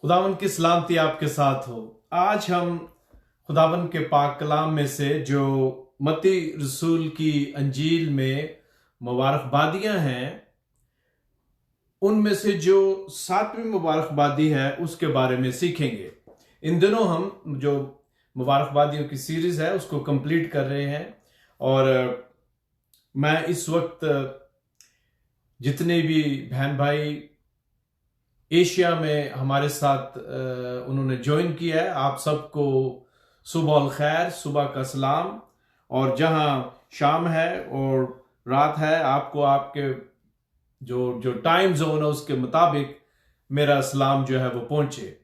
खुदावन की सलामती आपके साथ हो। आज हम खुदावन के पाक कलाम में से जो मत्ती रसूल की अंजील में मुबारकबादियां हैं, उनमें से जो 7वीं मुबारकबादी है उसके बारे में सीखेंगे। इन दिनों हम जो मुबारकबादियों की सीरीज है उसको कंप्लीट कर रहे हैं और मैं इस वक्त जितने भी बहन भाई एशिया में हमारे साथ उन्होंने ज्वाइन किया है, आप सबको सुबह अल खैर, सुबह का सलाम। और जहां शाम है और रात है, आपको आपके जो टाइम जोन है उसके मुताबिक मेरा सलाम जो है वो पहुंचे।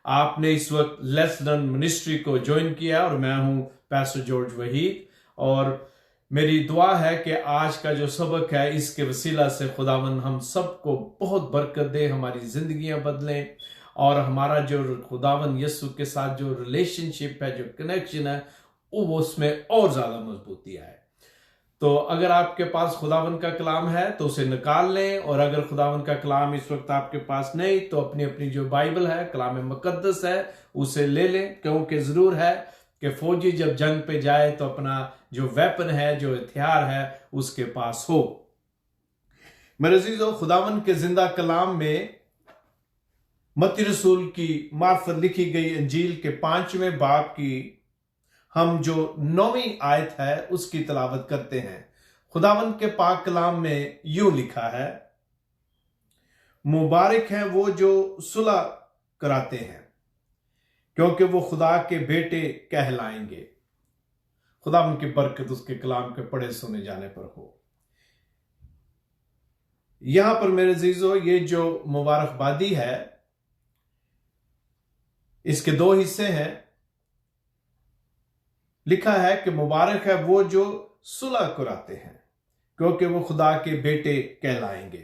आपने इस वक्त लेस लर्न मिनिस्ट्री को ज्वाइन किया और मैं हूं पैस्टर जॉर्ज वहीद। और मेरी दुआ है कि आज का जो सबक है इसके वसीला से खुदावन हम सबको बहुत बरकत दे, हमारी जिंदगियां बदलें और हमारा जो खुदावन यीशु के साथ जो रिलेशनशिप है, जो कनेक्शन है, वो उसमें और ज्यादा मजबूती आए। तो अगर आपके पास खुदावन का कलाम है तो उसे निकाल लें, और अगर खुदावन का कलाम इस वक्त आपके पास नहीं तो अपनी अपनी जो बाइबल है, कलाम मुकद्दस है, उसे ले लें। क्योंकि जरूर है कि फौजी जब जंग पे जाए तो अपना जो वेपन है, जो हथियार है, उसके पास हो। मेरे अजीजों, खुदावन के जिंदा कलाम में मत्ती रसूल की मार्फत लिखी गई अंजील के 5वें बाब की हम जो 9वीं आयत है उसकी तलावत करते हैं। खुदावन के पाक कलाम में यूं लिखा है, मुबारक हैं वो जो सुलह कराते हैं, क्योंकि वो खुदा के बेटे कहलाएंगे। खुदावन की बरकत उसके कलाम के पढ़े सुने जाने पर हो। यहां पर मेरे अजीजों, ये जो मुबारकबादी है इसके 2 हिस्से हैं। लिखा है कि मुबारक है वो जो सुलह कराते हैं, क्योंकि वो खुदा के बेटे कहलाएंगे।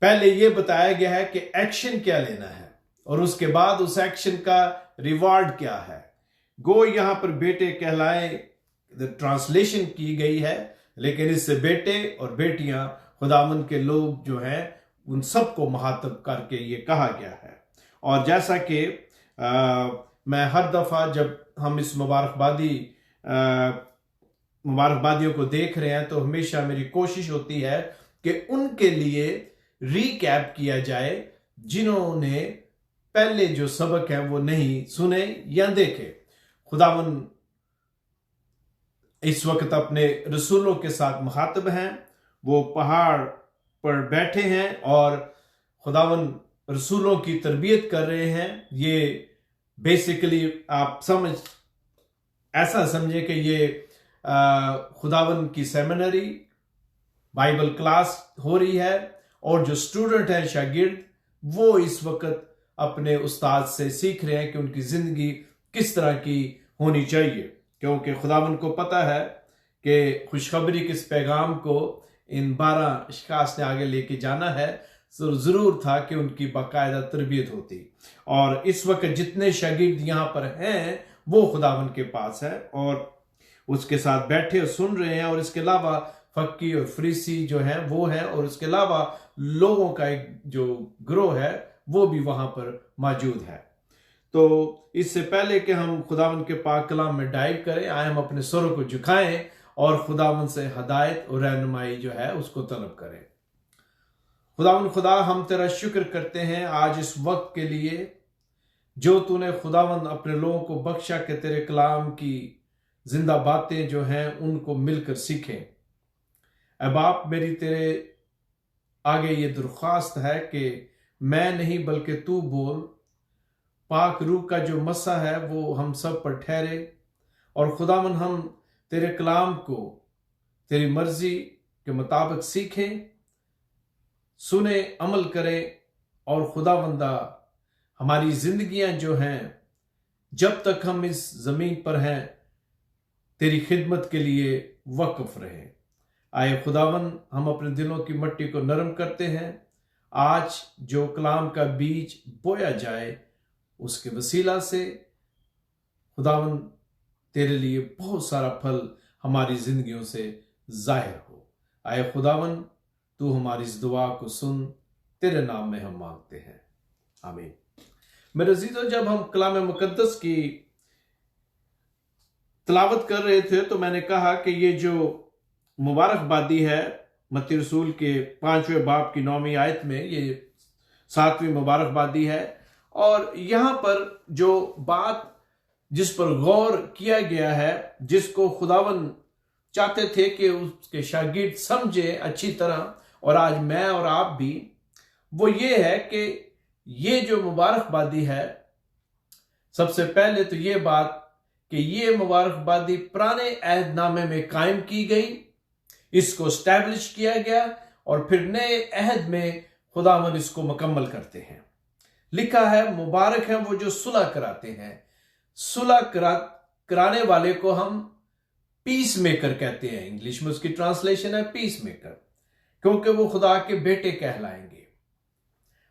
पहले यह बताया गया है कि एक्शन क्या लेना है और उसके बाद उस एक्शन का रिवार्ड क्या है। गो यहां पर बेटे कहलाए ट्रांसलेशन की गई है, लेकिन इससे बेटे और बेटियां खुदावन के लोग जो हैं उन सबको मुखातब करके ये कहा गया है। और जैसा कि मैं हर दफा जब हम इस मुबारकबादियों को देख रहे हैं तो हमेशा मेरी कोशिश होती है कि उनके लिए रीकैप किया जाए जिन्होंने पहले जो सबक है वो नहीं सुने या देखे। खुदावन इस वक्त अपने रसूलों के साथ मुखातब हैं। वो पहाड़ पर बैठे हैं और खुदावन रसूलों की तरबियत कर रहे हैं। ये बेसिकली आप ऐसा समझे कि ये खुदावन की सेमिनरी बाइबल क्लास हो रही है और जो स्टूडेंट हैं, शागिर्द, वो इस वक्त अपने उस्ताद से सीख रहे हैं कि उनकी जिंदगी किस तरह की होनी चाहिए। क्योंकि खुदावन को पता है कि खुशखबरी के इस पैगाम को इन 12 अशखास ने आगे लेके जाना है, तो जरूर था कि उनकी बाकायदा तरबियत होती। और इस वक्त जितने शागिर्द यहां पर हैं वो खुदावन के पास है और उसके साथ बैठे और सुन रहे हैं। और इसके अलावा फक्की और फरीसी जो हैं वो हैं, और उसके अलावा लोगों का एक जो ग्रोह है वो भी वहां पर मौजूद है। तो इससे पहले कि हम खुदावन के पाक कलाम में डाइव करें, आए हम अपने सरों को झुकाएं और खुदावन से हदायत और रहनुमाई जो है उसको तलब करें। खुदावन खुदा, हम तेरा शुक्र करते हैं आज इस वक्त के लिए जो तूने खुदावन अपने लोगों को बख्शा कि तेरे कलाम की जिंदा बातें जो हैं उनको मिलकर सीखें। ऐ बाप, मेरी तेरे आगे ये दरख्वास्त है कि मैं नहीं बल्कि तू बोल। पाक रूह का जो मसा है वो हम सब पर ठहरे और खुदावन हम तेरे कलाम को तेरी मर्जी के मुताबिक सीखें, सुने, अमल करें। और खुदावंदा, हमारी जिंदगियां जो हैं जब तक हम इस जमीन पर हैं तेरी खिदमत के लिए वक्फ रहे। आए खुदावन, हम अपने दिलों की मट्टी को नरम करते हैं। आज जो कलाम का बीज बोया जाए उसके वसीला से खुदावन तेरे लिए बहुत सारा फल हमारी जिंदगियों से जाहिर हो। आए खुदावन, तू हमारी इस दुआ को सुन। तेरे नाम में हम मांगते हैं, आमीन। मेरे अजीजों, जब हम कलाम मुकद्दस की तिलावत कर रहे थे तो मैंने कहा कि ये जो मुबारकबादी है मत्ती रसूल के 5वें बाब की 9वीं आयत में, ये 7वीं मुबारकबादी है। और यहां पर जो बात जिस पर गौर किया गया है, जिसको खुदावन चाहते थे कि उसके शागिर्द समझे अच्छी तरह, और आज मैं और आप भी, वो ये है कि ये जो मुबारकबादी है, सबसे पहले तो ये बात कि ये मुबारकबादी पुराने अहदनामे में कायम की गई, इसको स्टैब्लिश किया गया, और फिर नए अहद में खुदावन इसको मुकम्मल करते हैं। लिखा है, मुबारक है वो जो सुलह कराते हैं। सुलह कराने वाले को हम पीस मेकर कहते हैं, इंग्लिश में उसकी ट्रांसलेशन है पीस मेकर, क्योंकि वो खुदा के बेटे कहलाएंगे।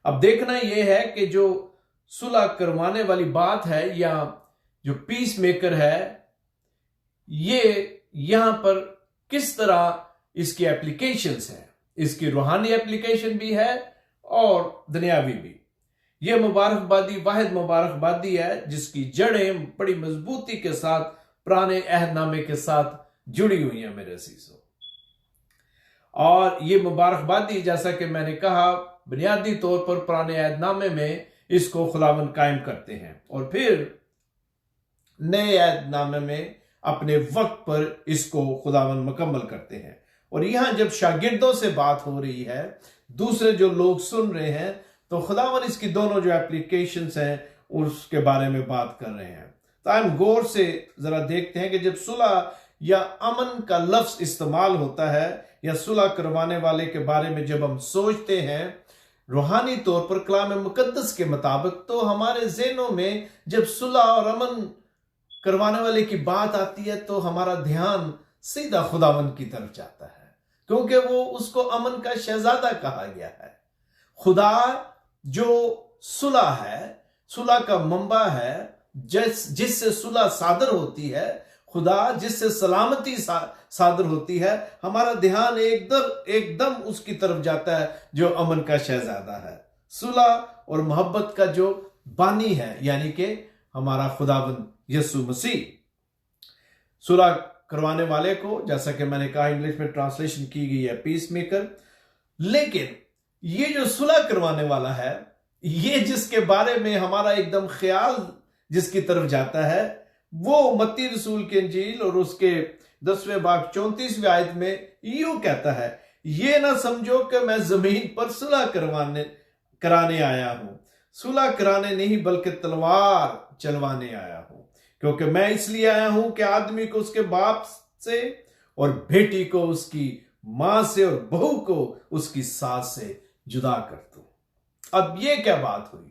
अब देखना यह है कि जो सुलह करवाने वाली बात है, या जो पीस मेकर है, ये यहां पर किस तरह इसकी एप्लीकेशंस है। इसकी रूहानी एप्लीकेशन भी है और दुनियावी भी। यह मुबारकबादी वाहिद मुबारकबादी है जिसकी जड़ें बड़ी मजबूती के साथ पुराने अहदनामे के साथ जुड़ी हुई हैं मेरे अजीजों। और ये मुबारकबादी, जैसा कि मैंने कहा, बुनियादी तौर पर पुराने अहदनामे में इसको खुदावंद कायम करते हैं, और फिर नए अहदनामे में अपने वक्त पर इसको खुदावंद मुकम्मल करते हैं। और यहां जब शागिर्दों से बात हो रही है, दूसरे जो लोग सुन रहे हैं, तो खुदावंद इसकी दोनों जो एप्लीकेशंस हैं उसके बारे में बात कर रहे हैं। तो हम गौर से जरा देखते हैं कि जब सुलह या अमन का लफ्ज इस्तेमाल होता है, या सुलह करवाने वाले के बारे में जब हम सोचते हैं रूहानी तौर पर कलाम मुकद्दस के मुताबिक, तो हमारे ज़हनों में जब सुलह और अमन करवाने वाले की बात आती है तो हमारा ध्यान सीधा खुदावंद की तरफ जाता है, क्योंकि वो उसको अमन का शहजादा कहा गया है। खुदा जो सुलह है, सुलह का मंबा है, जिससे सुलह सादर होती है, खुदा जिससे सलामती सादर होती है, हमारा ध्यान एकदम उसकी तरफ जाता है जो अमन का शहजादा है, सुलह और मोहब्बत का जो बानी है, यानी कि हमारा खुदावंद यीशु मसीह। सुलह करवाने वाले को, जैसा कि मैंने कहा, इंग्लिश में ट्रांसलेशन की गई है पीस मेकर। लेकिन ये जो सुलह करवाने वाला है, ये जिसके बारे में हमारा एकदम ख्याल जिसकी तरफ जाता है, वो मत्ती रसूल के इंजील और उसके 10वें बाब 34वें आयत में यूं कहता है, ये ना समझो कि मैं जमीन पर सुलह कराने आया हूं। सुलह कराने नहीं बल्कि तलवार चलवाने आया हूं, क्योंकि मैं इसलिए आया हूं कि आदमी को उसके बाप से, और बेटी को उसकी मां से, और बहू को उसकी सास से जुदा कर दूं। अब ये क्या बात हुई?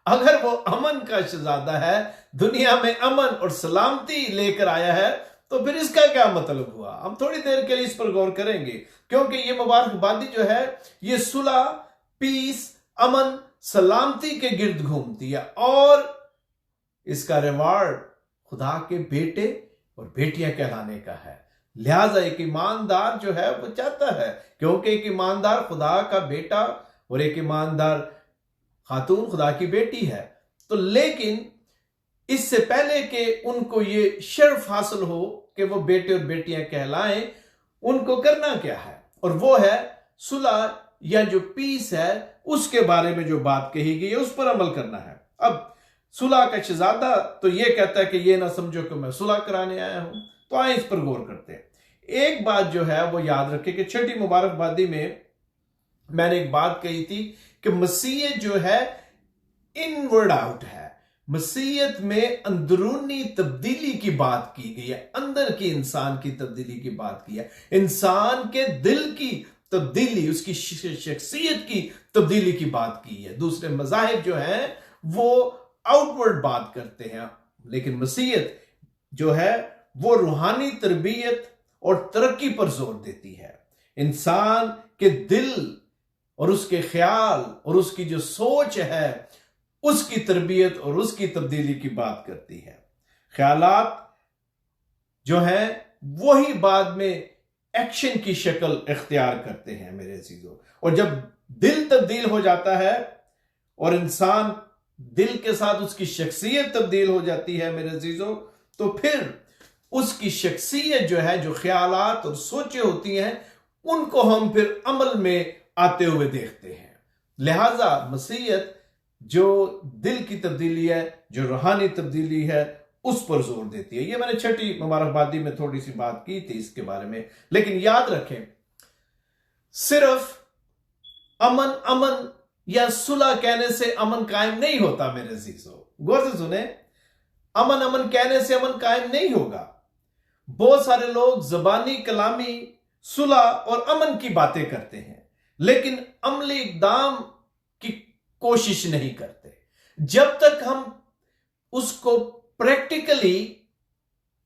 अगर वो अमन का शहजादा है, दुनिया में अमन और सलामती लेकर आया है, तो फिर इसका क्या मतलब हुआ? हम थोड़ी देर के लिए इस पर गौर करेंगे, क्योंकि ये मुबारकबादी जो है, ये सुलह, पीस, अमन, सलामती के गिर्द घूमती है, और इसका रिवार्ड खुदा के बेटे और बेटियां कहलाने का है। लिहाजा एक ईमानदार जो है वो चाहता है, क्योंकि एक ईमानदार खुदा का बेटा और एक ईमानदार खातून खुदा की बेटी है। तो लेकिन इससे पहले कि उनको ये शर्फ हासिल हो कि वो बेटे और बेटियां कहलाएं, उनको करना क्या है? और वो है सुलह या जो पीस है, उसके बारे में जो बात कही गई है उस पर अमल करना है। अब सुलह का शहजादा तो ये कहता है कि ये ना समझो कि मैं सुलह कराने आया हूं। तो आए इस पर गौर करते हैं। एक बात जो है वो याद रखें कि छठी मुबारकबादी में मैंने एक बात कही थी कि मसीहत जो है इनवर्ड आउट है। मसीहत में अंदरूनी तब्दीली की बात की गई है, अंदर की इंसान की तब्दीली की बात की है, इंसान के दिल की तब्दीली, उसकी शख्सियत की तब्दीली की बात की है। दूसरे मज़ाहिब जो हैं वो आउटवर्ड बात करते हैं, लेकिन मसीहत जो है वो रूहानी तरबियत और तरक्की पर जोर देती है। इंसान के दिल और उसके ख्याल और उसकी जो सोच है उसकी तरबियत और उसकी तब्दीली की बात करती है। ख्यालात जो है वही बाद में एक्शन की शक्ल इख्तियार करते हैं मेरे अजीजों। और जब दिल तब्दील हो जाता है और इंसान दिल के साथ उसकी शख्सियत तब्दील हो जाती है मेरे अजीजों, तो फिर उसकी शख्सियत जो है, जो ख्यालात और सोचें होती हैं, उनको हम फिर अमल में आते हुए देखते हैं। लिहाजा मसीहत जो दिल की तब्दीली है, जो रूहानी तब्दीली है, उस पर जोर देती है। ये मैंने छठी मुबारकबादी में थोड़ी सी बात की थी इसके बारे में, लेकिन याद रखें, सिर्फ अमन या सुलह कहने से अमन कायम नहीं होता मेरे अजीजों। गौर से सुने, अमन कहने से अमन कायम नहीं होगा। बहुत सारे लोग जबानी कलामी सुलह और अमन की बातें करते हैं, लेकिन अमली इकदाम की कोशिश नहीं करते। जब तक हम उसको प्रैक्टिकली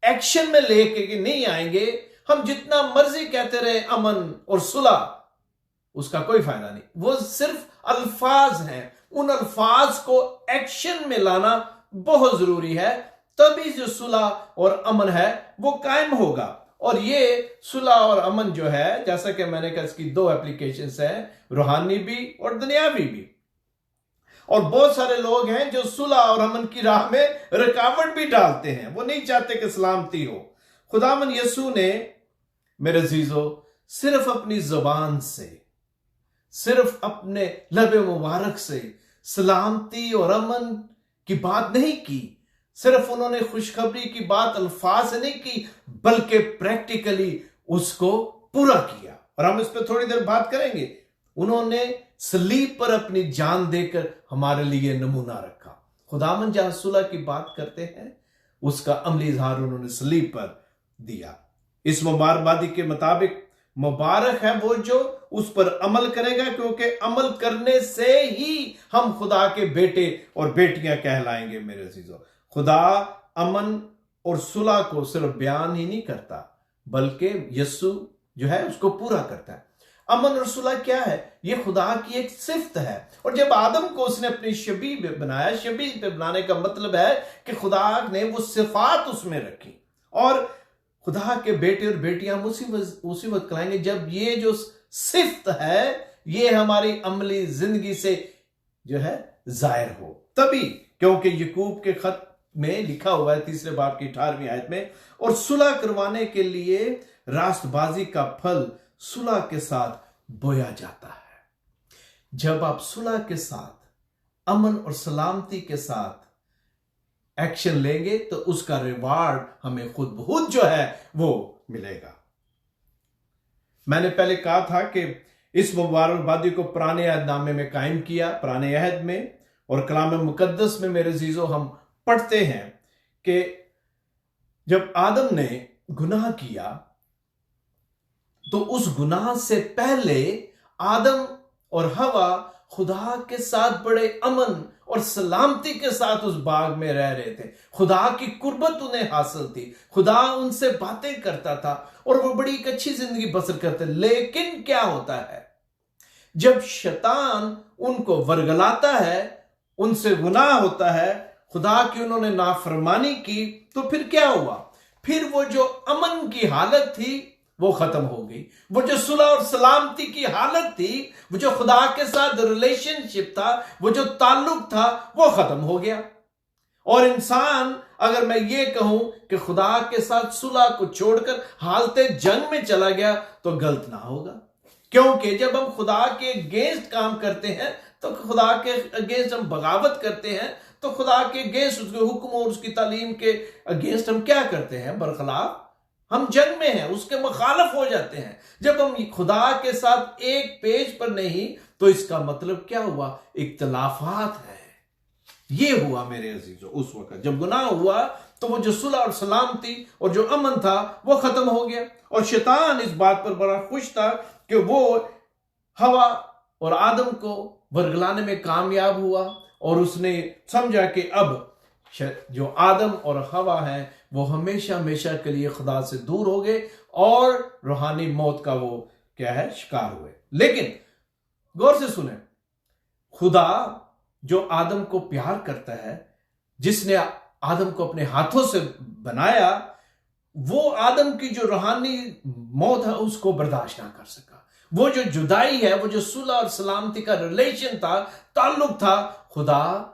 एक्शन में लेके नहीं आएंगे, हम जितना मर्जी कहते रहे अमन और सुलह, उसका कोई फायदा नहीं। वो सिर्फ अल्फाज हैं, उन अल्फाज को एक्शन में लाना बहुत जरूरी है, तभी जो सुलह और अमन है वो कायम होगा। और ये सुलह और अमन जो है, जैसा कि मैंने कहा, इसकी दो एप्लीकेशंस हैं, रूहानी भी और दुनियावी भी। और बहुत सारे लोग हैं जो सुलह और अमन की राह में रुकावट भी डालते हैं, वो नहीं चाहते कि सलामती हो। खुदावन यसू ने मेरे अजीजों सिर्फ अपनी जुबान से, सिर्फ अपने लबे मुबारक से सलामती और अमन की बात नहीं की, सिर्फ उन्होंने खुशखबरी की बात अल्फाज से नहीं की, बल्कि प्रैक्टिकली उसको पूरा किया। और हम इस पर थोड़ी देर बात करेंगे। उन्होंने सलीब पर अपनी जान देकर हमारे लिए नमूना रखा। खुदावन जहां सुलह की बात करते हैं, उसका अमली इजहार उन्होंने सलीब पर दिया। इस मुबारकबादी के मुताबिक मुबारक है वो जो उस पर अमल करेगा, क्योंकि अमल करने से ही हम खुदा के बेटे और बेटियां कहलाएंगे मेरे अजीजों। खुदा अमन और सुलह को सिर्फ बयान ही नहीं करता, बल्कि यस्सु जो है उसको पूरा करता है। अमन और सुलह क्या है? ये खुदा की एक सिफ्त है। और जब आदम को उसने अपनी शबीह पे बनाया, शबीह पे बनाने का मतलब है कि खुदा ने वो सिफात उसमें रखी। और खुदा के बेटे और बेटियां उसी वक्त कहलाएंगे जब ये जो सिफ्त है ये हमारी अमली जिंदगी से जो है जाहिर हो, तभी। क्योंकि यकूब के खत में लिखा हुआ है 3 बाब की 18वीं आयत में, और सुलह करवाने के लिए रास्तबाजी का फल सुलह के साथ बोया जाता है। जब आप सुलह के साथ, अमन और सलामती के साथ एक्शन लेंगे तो उसका रिवार्ड हमें खुद बहुत जो है वो मिलेगा। मैंने पहले कहा था कि इस मुबारकबादी को पुराने अहदनामे में कायम किया, पुराने अहद में, और कलाम मुकद्दस में मेरे अजीजों हम पढ़ते हैं कि जब आदम ने गुनाह किया तो उस गुनाह से पहले आदम और हवा खुदा के साथ बड़े अमन और सलामती के साथ उस बाग में रह रहे थे। खुदा की कुर्बत उन्हें हासिल थी, खुदा उनसे बातें करता था और वो बड़ी एक अच्छी जिंदगी बसर करते। लेकिन क्या होता है, जब शैतान उनको वरगलाता है, उनसे गुनाह होता है, खुदा की उन्होंने नाफरमानी की, तो फिर क्या हुआ? फिर वो जो अमन की हालत थी वो खत्म हो गई। वो जो सुलह और सलामती की हालत थी, वो जो खुदा के साथ रिलेशनशिप था, वो जो ताल्लुक था, वो खत्म हो गया। और इंसान, अगर मैं ये कहूं कि खुदा के साथ सुलह को छोड़कर हालते जंग में चला गया, तो गलत ना होगा। क्योंकि जब हम खुदा के अगेंस्ट काम करते हैं, तो खुदा के अगेंस्ट हम बगावत करते हैं, तो खुदा के अगेंस्ट, उसके हुक्म और उसकी तालीम के अगेंस्ट हम क्या करते हैं? बरखलाफ हम जंग में हैं, उसके मुखालफ हो जाते हैं। जब हम खुदा के साथ एक पेज पर नहीं, तो इसका मतलब क्या हुआ? इख्तलाफात है। ये हुआ मेरे अजीजों उस वक्त जब गुनाह हुआ, तो वो जो सुलह और सलामती और जो अमन था वो खत्म हो गया। और शैतान इस बात पर बड़ा खुश था कि वो हवा और आदम को वरगलाने में कामयाब हुआ, और उसने समझा कि अब जो आदम और हवा है वो हमेशा हमेशा के लिए खुदा से दूर हो गए और रूहानी मौत का वो क्या है, शिकार हुए। लेकिन गौर से सुने, खुदा जो आदम को प्यार करता है, जिसने आदम को अपने हाथों से बनाया, वो आदम की जो रूहानी मौत है उसको बर्दाश्त ना कर सका। वो जो जुदाई है, वो जो सुलह और सलामती का रिलेशन था, ताल्लुक था, खुदा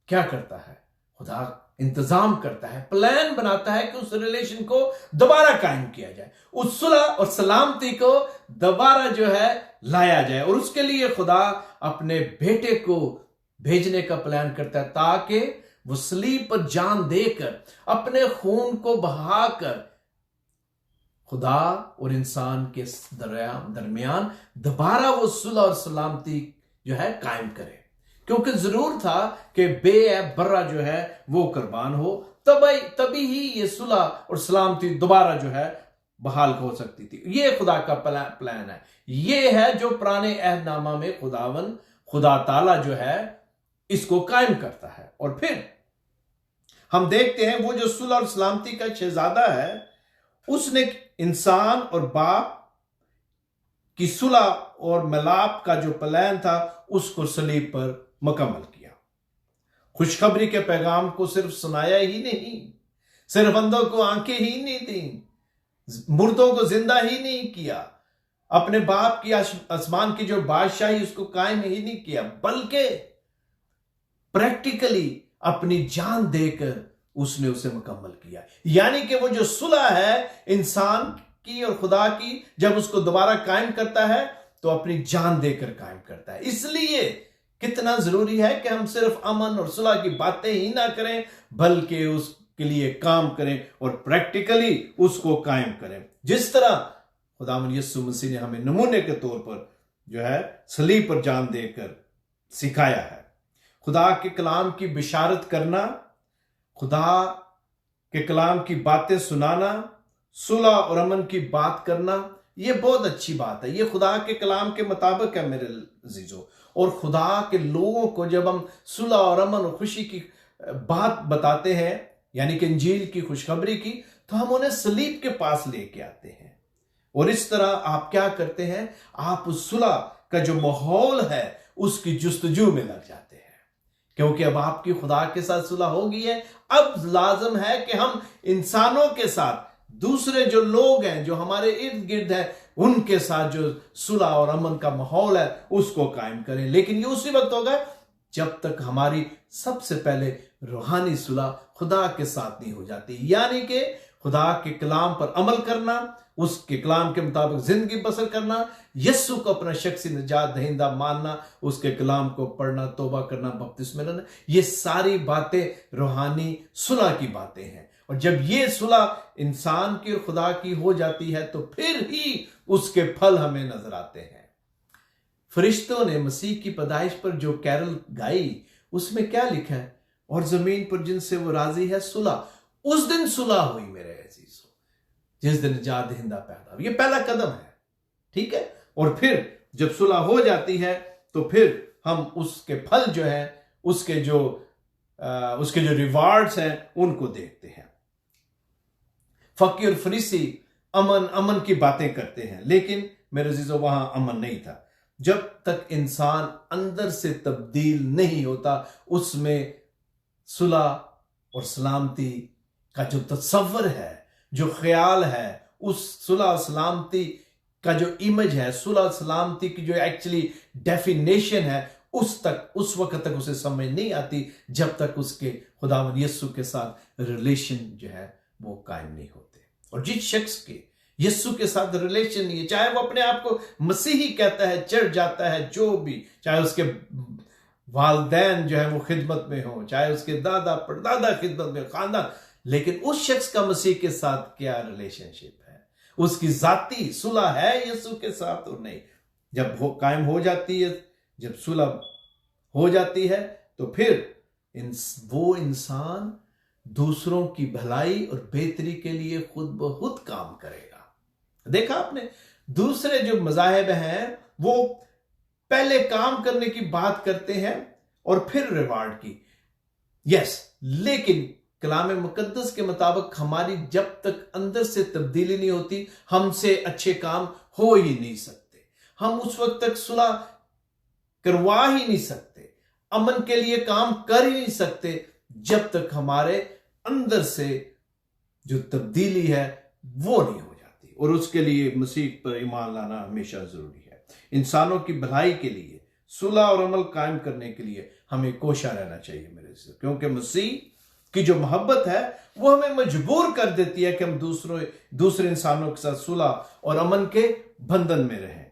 क्या करता है? खुदा इंतजाम करता है, प्लान बनाता है कि उस रिलेशन को दोबारा कायम किया जाए, उस सुलह और सलामती को दोबारा जो है लाया जाए। और उसके लिए खुदा अपने बेटे को भेजने का प्लान करता है, ताकि वो सलीब पर जान देकर, अपने खून को बहाकर खुदा और इंसान के दरमियान दोबारा वो सुलह और सलामती जो है कायम करे। क्योंकि जरूर था कि बेऐब बर्रा जो है वो कुर्बान हो, तभी ही ये सुलह और सलामती दोबारा जो है बहाल हो सकती थी। ये खुदा का प्लान है। ये है जो पुराने अहदनामा में खुदा ताला जो है इसको कायम करता है। और फिर हम देखते हैं वो जो सुलह और सलामती का शहजादा है, उसने इंसान और बाप की सुलह और मिलाप का जो प्लान था उसको सलीब पर मुकम्मल किया। खुशखबरी के पैगाम को सिर्फ सुनाया ही नहीं, सिर्फ अंधों को आंखें ही नहीं दी, मुर्दों को जिंदा ही नहीं किया, अपने बाप की आसमान की जो बादशाही उसको कायम ही नहीं किया, बल्कि प्रैक्टिकली अपनी जान देकर उसने उसे मुकम्मल किया। यानी कि वो जो सुलह है इंसान की और खुदा की, जब उसको दोबारा कायम करता है तो अपनी जान देकर कायम करता है। इसलिए कितना जरूरी है कि हम सिर्फ अमन और सुलह की बातें ही ना करें, बल्कि उसके लिए काम करें और प्रैक्टिकली उसको कायम करें। जिस तरह खुदावंद यीशु मसीह ने हमें नमूने के तौर पर जो है सलीब पर जान देकर सिखाया है। खुदा के कलाम की बिशारत करना, खुदा के कलाम की बातें सुनाना, सुलह और अमन की बात करना, यह बहुत अच्छी बात है। यह खुदा के कलाम के मुताबिक है मेरे अजीजों। और खुदा के लोगों को जब हम सुलह और अमन और खुशी की बात बताते हैं, यानी कि इंजील की खुशखबरी की, तो हम उन्हें सलीब के पास लेके आते हैं। और इस तरह आप क्या करते हैं? आप उस सुलह का जो माहौल है उसकी जुस्तजू में लग जाते हैं, क्योंकि अब आपकी खुदा के साथ सुलह हो गई है। अब लाजम है कि हम इंसानों के साथ, दूसरे जो लोग हैं जो हमारे इर्द गिर्द हैं, उनके साथ जो सुलह और अमन का माहौल है उसको कायम करें। लेकिन ये उसी वक्त होगा जब तक हमारी सबसे पहले रूहानी सुलह खुदा के साथ नहीं हो जाती, यानी कि खुदा के कलाम पर अमल करना, उसके कलाम के मुताबिक जिंदगी बसर करना, यीशु को अपना शख्सी निजात दहिंदा मानना, उसके कलाम को पढ़ना, तौबा करना, बपतिस्मा लेना, ये सारी बातें रूहानी सुलह की बातें हैं। और जब ये सुलह इंसान की और खुदा की हो जाती है तो फिर ही उसके फल हमें नजर आते हैं। फरिश्तों ने मसीह की पैदाइश पर जो कैरल गाई, उसमें क्या लिखा है? और जमीन पर जिनसे वो राजी है सुलह। उस दिन सुलह हुई मेरे अजीजों, जिस दिन निजात दहिंदा पैदा हुआ। ये पहला कदम है, ठीक है। और फिर जब सुलह हो जाती है तो फिर हम उसके फल जो है, उसके जो रिवार्ड्स हैं उनको देखते हैं। फकीर और फरीसी अमन की बातें करते हैं, लेकिन मेरे अजीजों वहां अमन नहीं था। जब तक इंसान अंदर से तब्दील नहीं होता, उसमें सुलह और सलामती का जो तस्वर है, जो ख्याल है, उस सुलह और सलामती का जो इमेज है, सुलह और सलामती की जो एक्चुअली डेफिनेशन है, उस वक्त तक उसे समझ नहीं आती जब तक उसके खुदावंद यीशु के साथ रिलेशन जो है वो कायम नहीं होते। और जिस शख्स के यीशु के साथ रिलेशन नहीं है, चाहे वो अपने आप को मसीही कहता है, चढ़ जाता है, जो भी, चाहे उसके वालदैन जो है वो खिदमत में हो, चाहे उसके दादा परदादा खिदमत में, खानदान, लेकिन उस शख्स का मसीह के साथ क्या रिलेशनशिप है? उसकी जाती सुलह है यीशु के साथ और नहीं। जब कायम हो जाती है, जब सुलह हो जाती है, तो फिर वो इंसान दूसरों की भलाई और बेहतरी के लिए खुद ब खुद काम करेगा। देखा आपने, दूसरे जो मज़ाहिब हैं वो पहले काम करने की बात करते हैं और फिर रिवार्ड की। यस, लेकिन कलाम मुकद्दस के मुताबिक हमारी जब तक अंदर से तब्दीली नहीं होती, हमसे अच्छे काम हो ही नहीं सकते। हम उस वक्त तक सुलह करवा ही नहीं सकते, अमन के लिए काम कर ही नहीं सकते, जब तक हमारे अंदर से जो तब्दीली है वो नहीं हो जाती। और उसके लिए मसीह पर ईमान लाना हमेशा जरूरी है। इंसानों की भलाई के लिए सुलह और अमल कायम करने के लिए हमें कोशा रहना चाहिए मेरे से, क्योंकि मसीह की जो मोहब्बत है वो हमें मजबूर कर देती है कि हम दूसरे इंसानों के साथ सुलह और अमन के बंधन में रहें।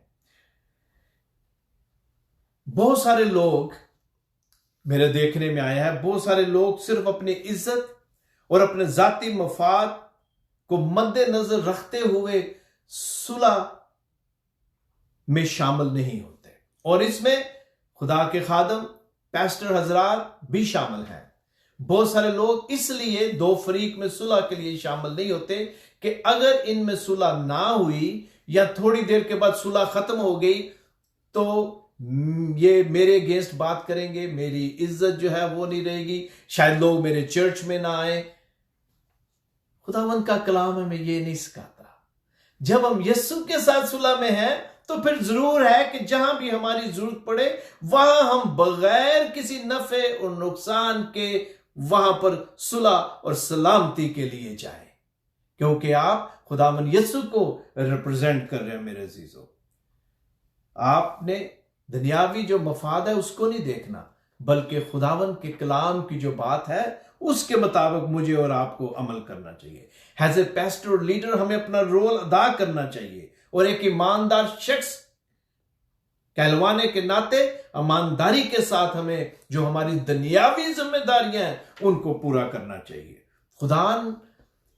बहुत सारे लोग मेरे देखने में आया है, बहुत सारे लोग सिर्फ अपनी इज्जत और अपने जाती मफाद को मद्देनजर रखते हुए सुलह में शामिल नहीं होते, और इसमें खुदा के खादम पैस्टर हजरात भी शामिल हैं। बहुत सारे लोग इसलिए दो फरीक में सुलह के लिए शामिल नहीं होते कि अगर इनमें सुलह ना हुई या थोड़ी देर के बाद सुलह खत्म हो गई तो ये मेरे अगेंस्ट बात करेंगे, मेरी इज्जत जो है वो नहीं रहेगी, शायद लोग मेरे चर्च में ना आए। खुदावंद का कलाम हमें ये नहीं सिखाता। जब हम यीशु के साथ सुलह में हैं तो फिर जरूर है कि जहां भी हमारी जरूरत पड़े वहां हम बगैर किसी नफे और नुकसान के वहां पर सुलह और सलामती के लिए जाए, क्योंकि आप खुदावंद यीशु को रिप्रेजेंट कर रहे हैं। मेरे अजीजों, आपने दुनियावी जो मफाद है उसको नहीं देखना, बल्कि खुदावंद के कलाम की जो बात है उसके मुताबिक मुझे और आपको अमल करना चाहिए। एज ए पैस्टर और लीडर हमें अपना रोल अदा करना चाहिए और एक ईमानदार शख्स कहलवाने के नाते ईमानदारी के साथ हमें जो हमारी दुनियावी जिम्मेदारियां हैं उनको पूरा करना चाहिए। खुदा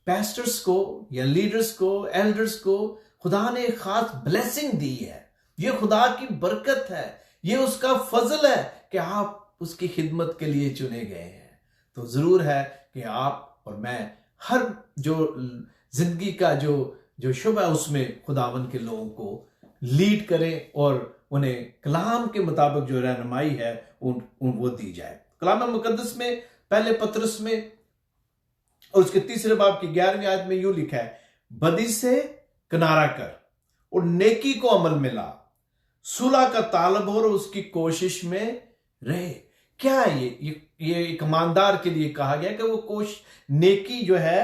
पैस्टर्स को या लीडर्स को, एल्डर्स को खुदा ने एक खास ब्लेसिंग दी है। ये खुदा की बरकत है, ये उसका फजल है कि आप उसकी खिदमत के लिए चुने गए हैं। तो जरूर है कि आप और मैं हर जो जिंदगी का जो शुभ है उसमें खुदावन के लोगों को लीड करें और उन्हें कलाम के मुताबिक जो रहनुमाई है वो दी जाए। कलाम मुकद्दस में पहले पत्रस में और उसके तीसरे बाब की 11वीं आयत में यूं लिखा है, बदी से किनारा कर और नेकी को अमल में ला, सुलह का तालब हो और उसकी कोशिश में रहे। क्या है ये एक ईमानदार के लिए कहा गया कि वो नेकी जो है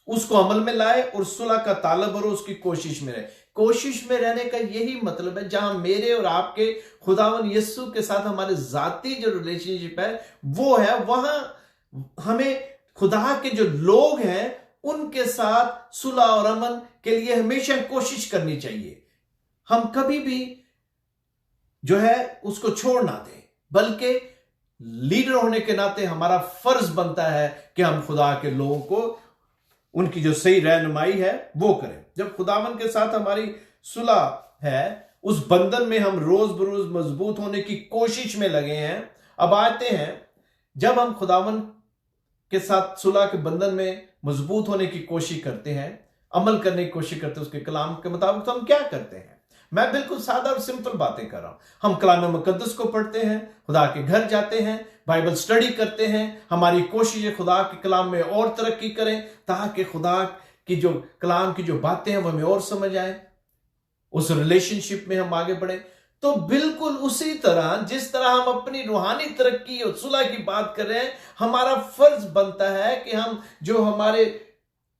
उसको अमल में लाए और सुलह का तालब और उसकी कोशिश में रहे। कोशिश में रहने का यही मतलब है, जहां मेरे और आपके खुदावन यीशु के साथ हमारे जाती जो रिलेशनशिप है वो है, वहां हमें खुदा के जो लोग हैं उनके साथ सुलह और अमन के लिए हमेशा कोशिश करनी चाहिए। हम कभी भी जो है उसको छोड़ ना दें, बल्कि लीडर होने के नाते हमारा फर्ज बनता है कि हम खुदा के लोगों को उनकी जो सही रहनुमाई है वो करें। जब खुदावन के साथ हमारी सुलह है, उस बंधन में हम रोज बरोज मजबूत होने की कोशिश में लगे हैं। अब आते हैं, जब हम खुदावन के साथ सुलह के बंधन में मजबूत होने की कोशिश करते हैं, अमल करने की कोशिश करते हैं उसके कलाम के मुताबिक, तो हम क्या करते हैं? मैं बिल्कुल सादा और सिंपल बातें कर रहा हूं। हम कलाम मुकद्दस को पढ़ते हैं, खुदा के घर जाते हैं, बाइबल स्टडी करते हैं। हमारी कोशिश है खुदा के कलाम में और तरक्की करें ताकि खुदा की जो कलाम की जो बातें हैं वो हमें और समझ आए, उस रिलेशनशिप में हम आगे बढ़े। तो बिल्कुल उसी तरह जिस तरह हम अपनी रूहानी तरक्की और सुलह की बात कर रहे हैं, हमारा फर्ज बनता है कि हम जो हमारे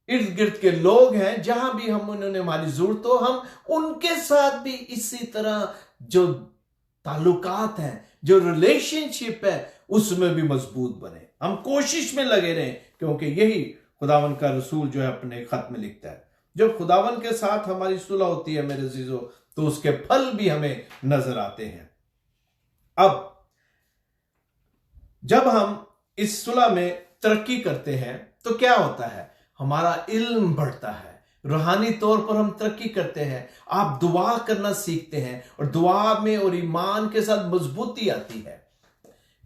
इर्द गिर्द के लोग हैं, जहां भी हम उन्होंने हमारी जरूरत हो, हम उनके साथ भी इसी तरह जो ताल्लुकात हैं, जो रिलेशनशिप है, उसमें भी मजबूत बने। हम कोशिश में लगे रहें, क्योंकि यही खुदावन का रसूल जो है अपने खत में लिखता है। जब खुदावन के साथ हमारी सुलह होती है मेरे अजीजों, तो उसके फल भी हमें नजर आते हैं। अब जब हम इस सुलह में तरक्की करते हैं तो क्या होता है? हमारा इल्म बढ़ता है, रूहानी तौर पर हम तरक्की करते हैं। आप दुआ करना सीखते हैं और दुआ में और ईमान के साथ मजबूती आती है।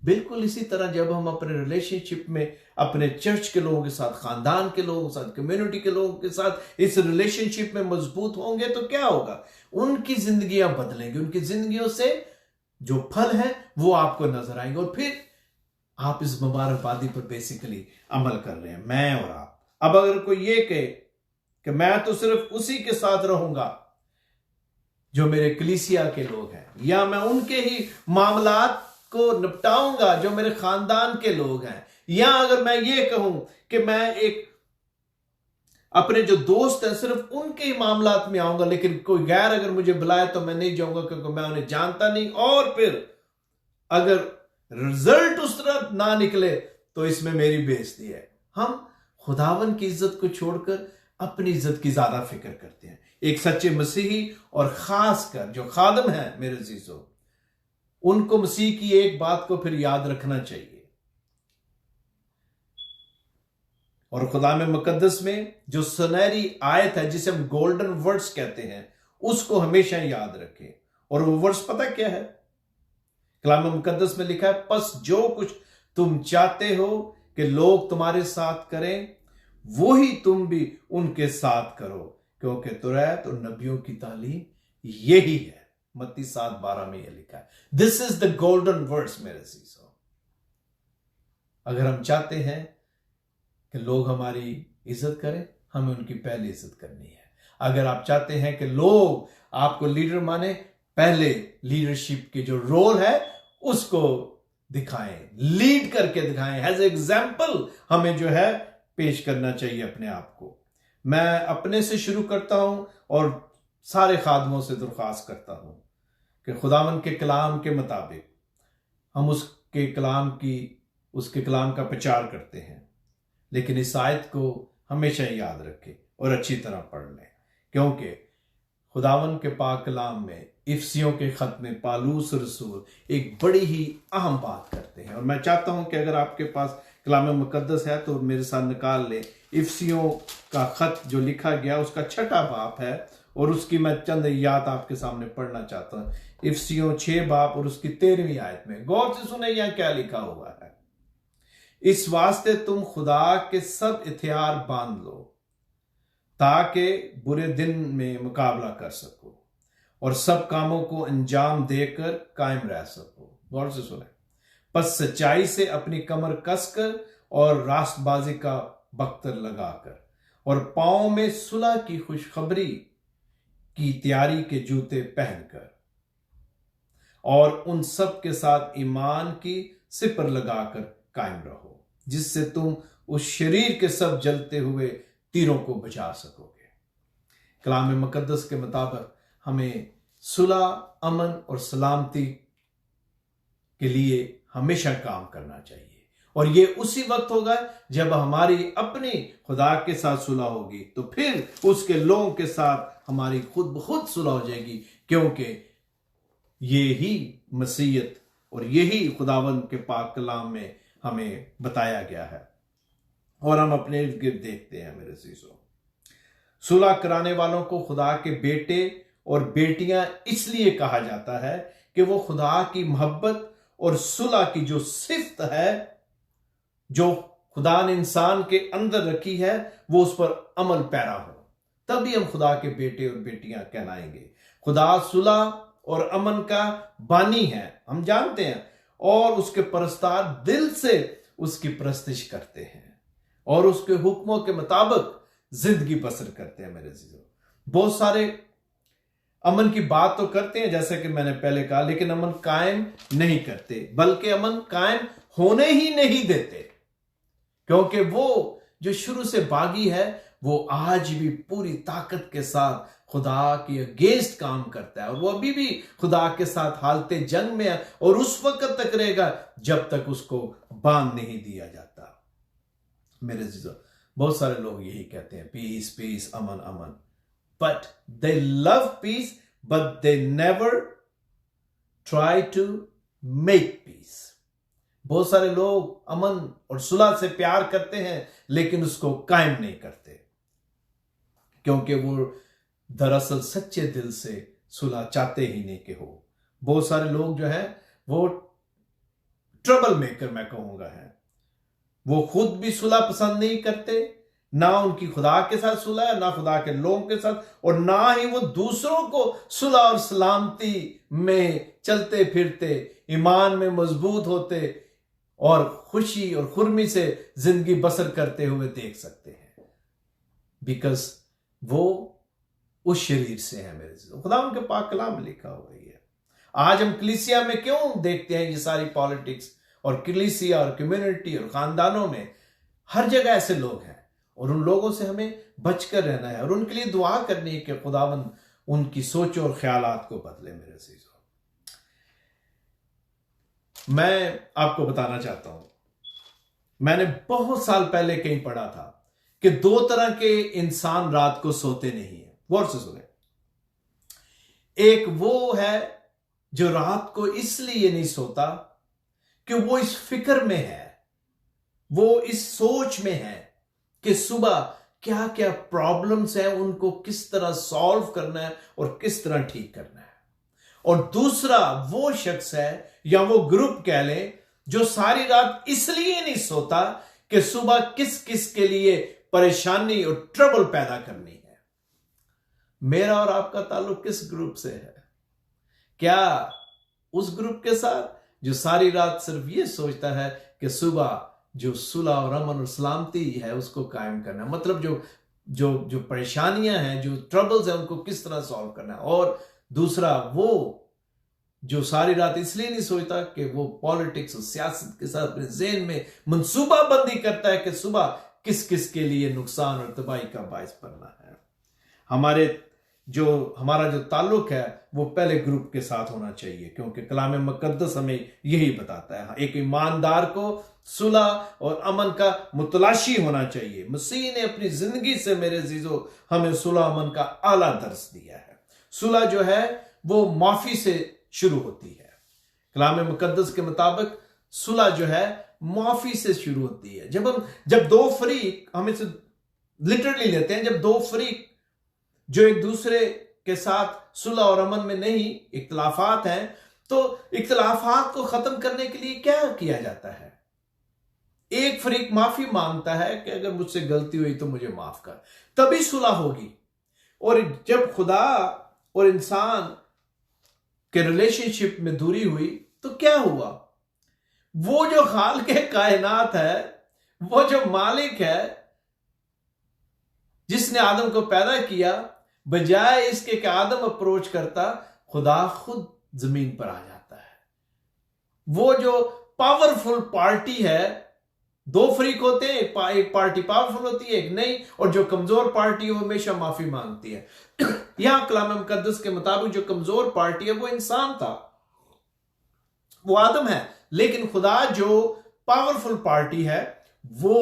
बिल्कुल इसी तरह जब हम अपने रिलेशनशिप में अपने चर्च के लोगों के साथ, खानदान के लोगों के साथ, कम्युनिटी के लोगों के साथ इस रिलेशनशिप में मजबूत होंगे तो क्या होगा? उनकी जिंदगियां बदलेंगी, उनकी जिंदगियों से जो फल है वो आपको नजर आएंगे और फिर आप इस मुबारकबादी पर बेसिकली अमल कर रहे हैं, मैं और आप। अब अगर कोई ये कहे कि मैं तो सिर्फ उसी के साथ रहूंगा जो मेरे कलीसिया के लोग हैं, या मैं उनके ही मामलात को निपटाऊंगा जो मेरे खानदान के लोग हैं, या अगर मैं ये कहूं कि मैं एक अपने जो दोस्त हैं सिर्फ उनके ही मामलात में आऊंगा, लेकिन कोई गैर अगर मुझे बुलाए तो मैं नहीं जाऊंगा क्योंकि मैं उन्हें जानता नहीं। और फिर अगर रिजल्ट उस तरह ना निकले तो इसमें मेरी बेइज्जती है। हम खुदावन की इज्जत को छोड़कर अपनी इज्जत की ज्यादा फिक्र करते हैं। एक सच्चे मसीही और खासकर जो खादम है मेरे अजीजों, उनको मसीह की एक बात को फिर याद रखना चाहिए, और खुदा में मुकद्दस में जो सुनहरी आयत है जिसे हम गोल्डन वर्ड्स कहते हैं, उसको हमेशा याद रखें। और वो वर्ड्स पता क्या है? कलाम मुकद्दस में लिखा है, बस जो कुछ तुम चाहते हो कि लोग तुम्हारे साथ करें वो ही तुम भी उनके साथ करो, क्योंकि तुरैत और नबियों की तालीम यही है। मत्ती 7:12 में यह लिखा है। This is the golden words मेरे अजीजों। अगर हम चाहते हैं कि लोग हमारी इज्जत करें, हमें उनकी पहले इज्जत करनी है। अगर आप चाहते हैं कि लोग आपको लीडर माने, पहले लीडरशिप के जो रोल है उसको दिखाएं, लीड करके दिखाएं। एज एग्जाम्पल हमें जो है पेश करना चाहिए अपने आप को। मैं अपने से शुरू करता हूं और सारे खादमों से दरख्वास्त करता हूं कि खुदावन के कलाम के मुताबिक हम उसके कलाम का प्रचार करते हैं, लेकिन इस आयत को हमेशा याद रखें और अच्छी तरह पढ़ लें, क्योंकि खुदावन के पाक कलाम में इफ्सियों के खत में पालूस रसूल एक बड़ी ही अहम बात करते हैं। और मैं चाहता हूं कि अगर आपके पास कलाम मुकद्दस है तो मेरे साथ निकाल ले। इफ्सियों का खत जो लिखा गया उसका 6वां बाब है, और उसकी मैं चंद आयत आपके सामने पढ़ना चाहता हूं। इफ्सियों 6 बाब और उसकी 13वीं आयत में गौर से सुने यहां क्या लिखा हुआ है। इस वास्ते तुम खुदा के सब इख्तियार बांध लो ताकि बुरे दिन में मुकाबला कर सको और सब कामों को अंजाम देकर कायम रह सको। गौर से सुने। बस सच्चाई से अपनी कमर कसकर और रास्तबाजी का बख्तर लगाकर और पांव में सुलह की खुशखबरी की तैयारी के जूते पहनकर और उन सब के साथ ईमान की सिपर लगाकर कायम रहो, जिससे तुम उस शरीर के सब जलते हुए तीरों को बचा सकोगे। कलाम मुकद्दस के मुताबिक हमें सुलह, अमन और सलामती के लिए हमेशा काम करना चाहिए, और ये उसी वक्त होगा जब हमारी अपनी खुदा के साथ सुलह होगी, तो फिर उसके लोगों के साथ हमारी खुद ब खुद सुलह हो जाएगी, क्योंकि ये ही मसीहत और यही खुदावंद के पाक कलाम में हमें बताया गया है। और हम अपने इर्द गिर्द देखते हैं मेरे अजीजों, सुलह कराने वालों को खुदा के बेटे और बेटियां इसलिए कहा जाता है कि वो खुदा की मोहब्बत और सुलह की जो सिफ्त है जो खुदा ने इंसान के अंदर रखी है वो उस पर अमल पैरा हो, तभी हम खुदा के बेटे और बेटियां कहलाएंगे। खुदा सुलह और अमन का बानी है, हम जानते हैं, और उसके परस्तार दिल से उसकी परस्तिश करते हैं और उसके हुक्मों के मुताबिक जिंदगी बसर करते हैं। मेरे अजीजों, बहुत सारे अमन की बात तो करते हैं जैसे कि मैंने पहले कहा, लेकिन अमन कायम नहीं करते, बल्कि अमन कायम होने ही नहीं देते, क्योंकि वो जो शुरू से बागी है वो आज भी पूरी ताकत के साथ खुदा के अगेंस्ट काम करता है, और वो अभी भी खुदा के साथ हालते जंग में है, और उस वक्त तक रहेगा जब तक उसको बांध नहीं दिया जाता। मेरे अजीजों, बहुत सारे लोग यही कहते हैं, पीस पीस, अमन अमन, but they love peace but they never try to make peace. बहुत सारे लोग अमन और सुलह से प्यार करते हैं लेकिन उसको कायम नहीं करते, क्योंकि वो दरअसल सच्चे दिल से सुलह चाहते ही नहीं कि हो। बहुत सारे लोग जो है वो ट्रबल मेकर मैं कहूंगा है, वो खुद भी सुलह पसंद नहीं करते, ना उनकी खुदा के साथ सुलह है, ना खुदा के लोगों के साथ, और ना ही वो दूसरों को सुलह और सलामती में चलते फिरते, ईमान में मजबूत होते और खुशी और खुरमी से जिंदगी बसर करते हुए देख सकते हैं, बिकॉज वो उस शरीर से है। मेरे खुदा उनके पाक कलाम में लिखा हुआ है। आज हम कलीसिया में क्यों देखते हैं ये सारी पॉलिटिक्स, और कलीसिया और कम्युनिटी और खानदानों में हर जगह ऐसे लोग हैं, और उन लोगों से हमें बचकर रहना है और उनके लिए दुआ करनी है कि खुदावन उनकी सोच और ख्यालात को बदले। मेरे अजीजों, मैं आपको बताना चाहता हूं, मैंने बहुत साल पहले कहीं पढ़ा था कि 2 तरह के इंसान रात को सोते नहीं है। गौर से सुने, एक वो है जो रात को इसलिए नहीं सोता कि वो इस फिक्र में है, वो इस सोच में है कि सुबह क्या क्या प्रॉब्लम्स हैं, उनको किस तरह सॉल्व करना है और किस तरह ठीक करना है। और दूसरा वो शख्स है या वो ग्रुप कह लें जो सारी रात इसलिए नहीं सोता कि सुबह किस किस के लिए परेशानी और ट्रबल पैदा करनी है। मेरा और आपका ताल्लुक किस ग्रुप से है? क्या उस ग्रुप के साथ जो सारी रात सिर्फ ये सोचता है कि सुबह जो सुलह और अमन और सलामती है उसको कायम करना, मतलब जो जो जो परेशानियां हैं, जो ट्रबल्स हैं, उनको किस तरह सॉल्व करना है। और दूसरा वो जो सारी रात इसलिए नहीं सोचता कि वो पॉलिटिक्स और सियासत के साथ अपने ज़हन में मंसूबाबंदी करता है कि सुबह किस किस के लिए नुकसान और तबाही का बायस बनना है। हमारा जो ताल्लुक है वो पहले ग्रुप के साथ होना चाहिए, क्योंकि कलाम मुकद्दस हमें यही बताता है। एक ईमानदार को सुलह और अमन का मुतलाशी होना चाहिए। मसीह ने अपनी जिंदगी से मेरे अजीजों हमें सुलह अमन का आला दर्स दिया है। सुलह जो है वो माफी से शुरू होती है। कलाम मुकद्दस के मुताबिक सुलह जो है माफी से शुरू होती है। जब 2 फरीक, हम इसे लिटरली लेते हैं, जब 2 फरीक जो एक दूसरे के साथ सुलह और अमन में नहीं, इख्तलाफात हैं, तो इख्तलाफात को खत्म करने के लिए क्या किया जाता है? एक फरीक माफी मांगता है कि अगर मुझसे गलती हुई तो मुझे माफ कर, तभी सुलह होगी। और जब खुदा और इंसान के रिलेशनशिप में दूरी हुई तो क्या हुआ? वो जो खालिक कायनात है, वो जो मालिक है जिसने आदम को पैदा किया, बजाय इसके कि आदम अप्रोच करता, खुदा खुद जमीन पर आ जाता है। वो जो पावरफुल पार्टी है, 2 फरीक होते हैं, एक पार्टी पावरफुल होती है, एक नहीं, और जो कमजोर पार्टी है वो हमेशा माफी मांगती है। यहां कलाम मुकद्दस के मुताबिक जो कमजोर पार्टी है वो इंसान था, वो आदम है, लेकिन खुदा जो पावरफुल पार्टी है वो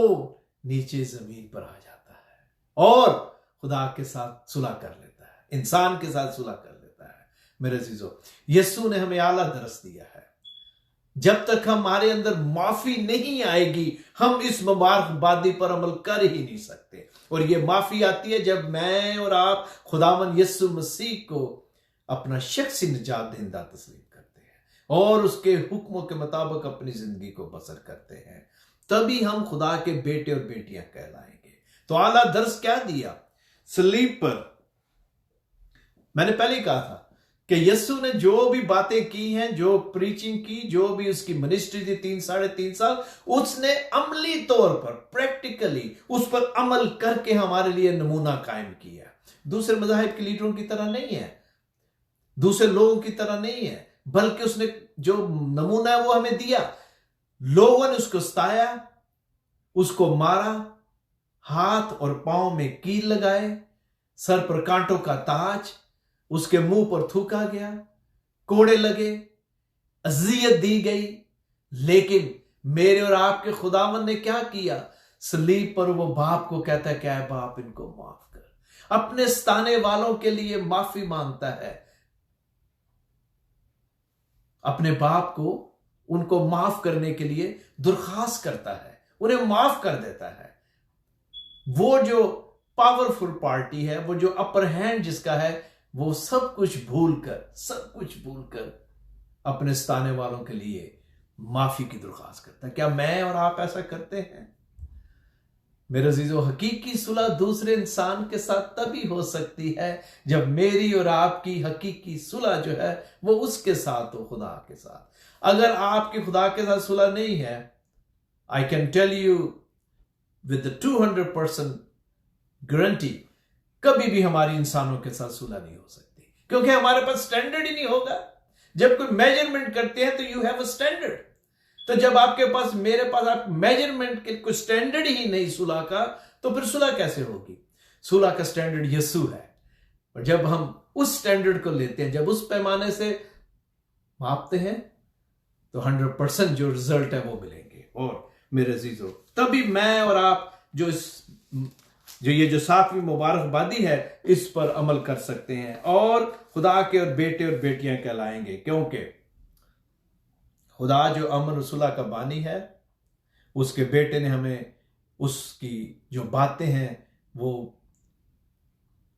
नीचे जमीन पर आ जाता है और खुदा के साथ सुलह कर लेता है, इंसान के साथ सुलह कर लेता है। मेरे अजीजों, यीशु ने हमें आला दरस दिया है। जब तक हमारे अंदर माफी नहीं आएगी, हम इस मुबारकबादी पर अमल कर ही नहीं सकते। और ये माफी आती है जब मैं और आप खुदावन यीशु मसीह को अपना शख्सी निजात दहिंदा तस्लीम करते हैं और उसके हुक्मों के मुताबिक अपनी जिंदगी को बसर करते हैं, तभी हम खुदा के बेटे और बेटियां कहलाएंगे। तो आला दर्स क्या दिया? सलीब पर मैंने पहले ही कहा था कि यीशु ने जो भी बातें की हैं, जो प्रीचिंग की, जो भी उसकी मिनिस्ट्री थी 3-3.5 साल, उसने अमली तौर पर, प्रैक्टिकली उस पर अमल करके हमारे लिए नमूना कायम किया। दूसरे मज़ाहिब के लीडरों की तरह नहीं है, दूसरे लोगों की तरह नहीं है, बल्कि उसने जो नमूना है वो हमें दिया। लोगों ने उसको सताया, उसको मारा, हाथ और पांव में कील लगाए, सर पर कांटों का ताज, उसके मुंह पर थूका गया, कोड़े लगे, अजियत दी गई। लेकिन मेरे और आपके खुदावन ने क्या किया? सलीब पर वो बाप को कहता है, क्या है बाप, इनको माफ कर। अपने सताने वालों के लिए माफी मांगता है, अपने बाप को उनको माफ करने के लिए दरख्वास्त करता है, उन्हें माफ कर देता है। वो जो पावरफुल पार्टी है, वो जो अपर हैंड जिसका है, वो सब कुछ भूलकर अपने सताने वालों के लिए माफी की दरख्वास्त करता है। क्या मैं और आप ऐसा करते हैं? मेरे अजीजों, हकीकी सुलह दूसरे इंसान के साथ तभी हो सकती है जब मेरी और आपकी हकीकी सुलह जो है वो उसके साथ हो, खुदा के साथ। अगर आपकी खुदा के साथ सुलह नहीं है, I can tell you with 200% guarantee, कभी भी हमारी इंसानों के साथ सुलह नहीं हो सकती, क्योंकि हमारे पास स्टैंडर्ड ही नहीं होगा। जब कोई मेजरमेंट करते हैं तो यू हैव अ स्टैंडर्ड, तो जब आपके पास, मेरे पास, आप मेजरमेंट के कोई स्टैंडर्ड ही नहीं सुलह का, तो फिर सुलह कैसे होगी? सुलह का स्टैंडर्ड यीशु है। और जब हम उस स्टैंडर्ड को लेते हैं, जब उस पैमाने से मापते हैं, तो 100% जो रिजल्ट है वो मिलेंगे। और मेरे अजीजों, तभी मैं और आप जो ये जो 7वीं मुबारकबादी है, इस पर अमल कर सकते हैं और खुदा के और बेटे और बेटियां कहलाएंगे। क्योंकि खुदा जो अमन और सुलह का बानी है, उसके बेटे ने हमें उसकी जो बातें हैं वो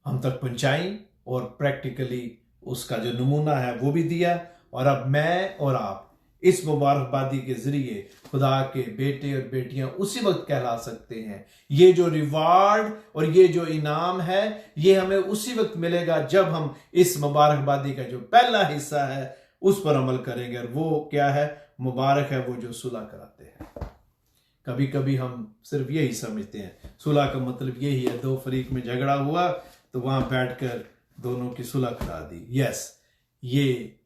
हम तक पहुंचाई और प्रैक्टिकली उसका जो नमूना है वो भी दिया। और अब मैं और आप इस मुबारकबादी के जरिए खुदा के बेटे और बेटियां उसी वक्त कहला सकते हैं। ये जो रिवार्ड और ये जो इनाम है, ये हमें उसी वक्त मिलेगा जब हम इस मुबारकबादी का जो पहला हिस्सा है उस पर अमल करेंगे। और वो क्या है? मुबारक है वो जो सुलह कराते हैं। कभी कभी हम सिर्फ यही समझते हैं सुलह का मतलब यही है, दो फरीक में झगड़ा हुआ तो वहां बैठकर दोनों की सुलह करा दी। यस, ये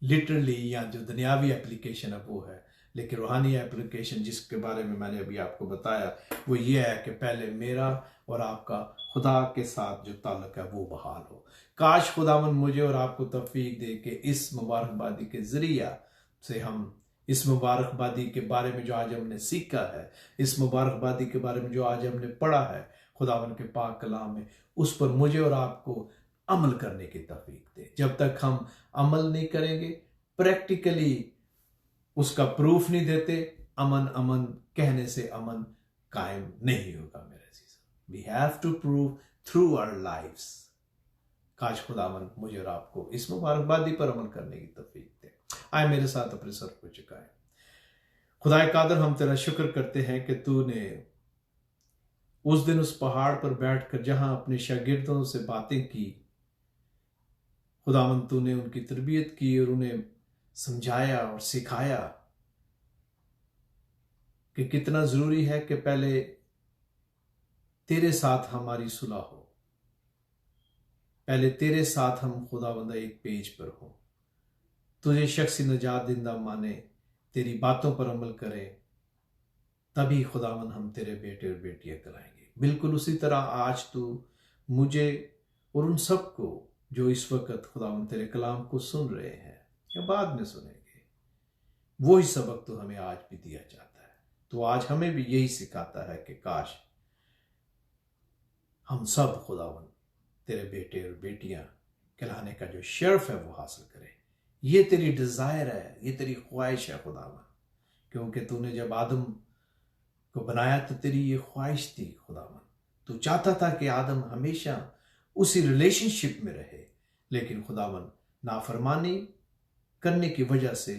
लिटरली या जो दुनियावी एप्लीकेशन है वो है, लेकिन रूहानी एप्लीकेशन जिसके बारे में मैंने अभी आपको बताया वो ये है कि पहले मेरा और आपका खुदा के साथ जो ताल्लुक है वो बहाल हो। काश खुदावन मुझे और आपको तौफीक दे कि इस मुबारकबादी के जरिया से हम इस मुबारकबादी के बारे में जो आज हमने सीखा है, इस मुबारकबादी के बारे में जो आज हमने पढ़ा है खुदावन के पाक कलाम में, उस पर मुझे और आपको अमल करने की तौफीक दे। जब तक हम अमल नहीं करेंगे, प्रैक्टिकली उसका प्रूफ नहीं देते, अमन अमन कहने से अमन कायम नहीं होगा। मेरे अजीज, we have to prove through our lives. काश खुदावन मुझे और आपको इस मुबारकबादी पर अमल करने की तौफीक दे। आए मेरे साथ अपने सर को झुकाएं। खुदा कादर, हम तेरा शुक्र करते हैं कि तूने उस दिन उस पहाड़ पर बैठकर जहां अपने शागिर्दों से बातें की, खुदावन तूने उनकी तरबियत की और उन्हें समझाया और सिखाया कि कितना जरूरी है कि पहले तेरे साथ हमारी सुलह हो, पहले तेरे साथ हम खुदावंदा एक पेज पर हो, तुझे शख्सी नजात दिंदा माने, तेरी बातों पर अमल करें, तभी खुदावन हम तेरे बेटे और बेटियां कराएंगे। बिल्कुल उसी तरह आज तू मुझे और उन सबको जो इस वक्त खुदावन तेरे कलाम को सुन रहे हैं या बाद में सुनेंगे, वही सबक तो हमें आज भी दिया जाता है। तो आज हमें भी यही सिखाता है कि काश हम सब खुदावन तेरे बेटे और बेटियां कहलाने का जो शर्फ है वो हासिल करें। ये तेरी डिजायर है, ये तेरी ख्वाहिश है खुदावन, क्योंकि तूने जब आदम को बनाया तो तेरी ये ख्वाहिश थी खुदावन। तू चाहता था कि आदम हमेशा उसी रिलेशनशिप में रहे, लेकिन खुदावन नाफरमानी करने की वजह से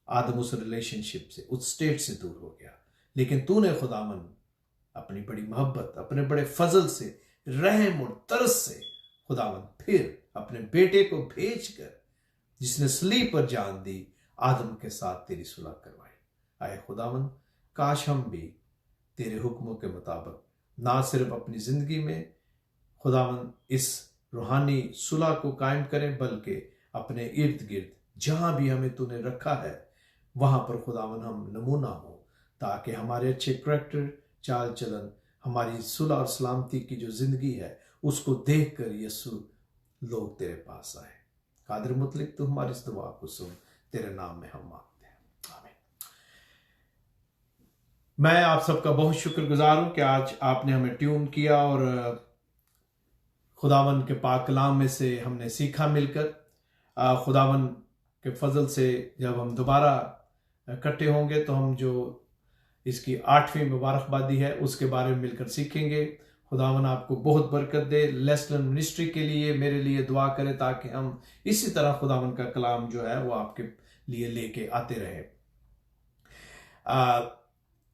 आदम उस रिलेशनशिप से, उस स्टेट से दूर हो गया। लेकिन तूने खुदावन अपनी बड़ी मोहब्बत, अपने बड़े फजल से, रहम और तरस से खुदावन फिर अपने बेटे को भेजकर, जिसने सलीब पर जान दी, आदम के साथ तेरी सुलह करवाई। आए खुदावन, काश हम भी तेरे हुक्मों के मुताबिक ना सिर्फ अपनी जिंदगी में खुदावन इस रूहानी सुलह को कायम करें, बल्कि अपने इर्द गिर्द जहां भी हमें तूने रखा है वहां पर खुदावन हम नमूना हो, ताकि हमारे अच्छे करैक्टर, चाल चलन, हमारी सुलह और सलामती की जो जिंदगी है उसको देखकर यीशु लोग तेरे पास आए। कादिर मुतलिक, तू हमारी इस दुआ को सुन, तेरे नाम में हम मांगते हैं, आमीन। मैं आप सबका बहुत शुक्रगुजार हूं कि आज आपने हमें ट्यून किया और खुदावन के पाक कलाम में से हमने सीखा मिलकर। खुदावन के फजल से जब हम दोबारा इकट्ठे होंगे तो हम जो इसकी 8वीं मुबारकबादी है उसके बारे में मिलकर सीखेंगे। खुदावन आपको बहुत बरकत दे। लेसन मिनिस्ट्री के लिए मेरे लिए दुआ करें ताकि हम इसी तरह खुदावन का कलाम जो है वो आपके लिए लेके आते रहे।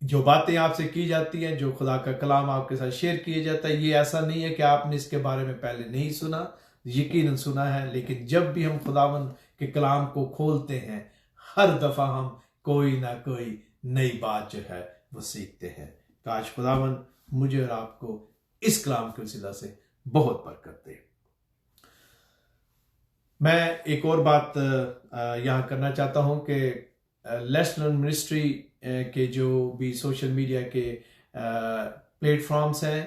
जो बातें आपसे की जाती हैं, जो खुदा का कलाम आपके साथ शेयर किया जाता है, ये ऐसा नहीं है कि आपने इसके बारे में पहले नहीं सुना, यकीनन सुना है, लेकिन जब भी हम खुदावन के कलाम को खोलते हैं हर दफा हम कोई ना कोई नई बात जो है वो सीखते हैं। काश खुदावन मुझे और आपको इस कलाम के वसीला से बहुत बरकत दे। मैं एक और बात यहां करना चाहता हूं कि लेसन मिनिस्ट्री के जो भी सोशल मीडिया के प्लेटफॉर्म्स हैं,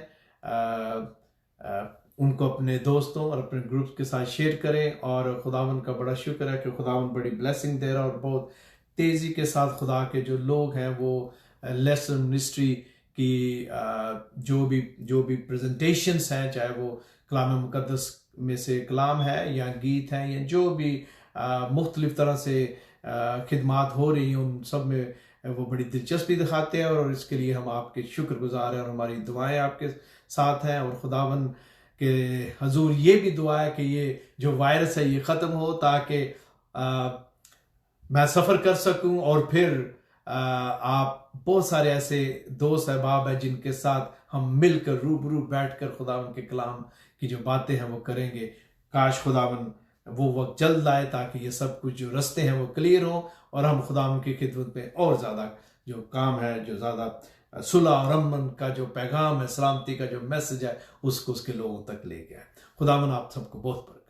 उनको अपने दोस्तों और अपने ग्रुप के साथ शेयर करें। और खुदावन का बड़ा शुक्र है कि खुदावन बड़ी ब्लेसिंग दे रहा है और बहुत तेज़ी के साथ खुदा के जो लोग हैं वो लेसन मिनिस्ट्री की जो भी प्रेजेंटेशंस हैं, चाहे वो कलाम मुकद्दस में से कलाम है या गीत हैं या जो भी मुख्तलिफ तरह से खिदमात हो रही हैं, उन सब में वो बड़ी दिलचस्पी दिखाते हैं। और इसके लिए हम आपके शुक्रगुजार हैं और हमारी दुआएं आपके साथ हैं। और खुदावन के हजूर ये भी दुआ है कि ये जो वायरस है ये ख़त्म हो, ताकि मैं सफ़र कर सकूं और फिर आप बहुत सारे ऐसे दोस्त अहबाब हैं जिनके साथ हम मिलकर रूबरू बैठकर खुदावन के कलाम की जो बातें हैं वो करेंगे। काश खुदावन वो वक्त जल्द आए ताकि ये सब कुछ जो रास्ते हैं वो क्लियर हो और हम खुदावन की खिदमत में और ज़्यादा जो काम है, जो ज़्यादा सुलह और अमन का जो पैगाम है, सलामती का जो मैसेज है, उसको उसके लोगों तक ले गया। खुदावन आप सबको बहुत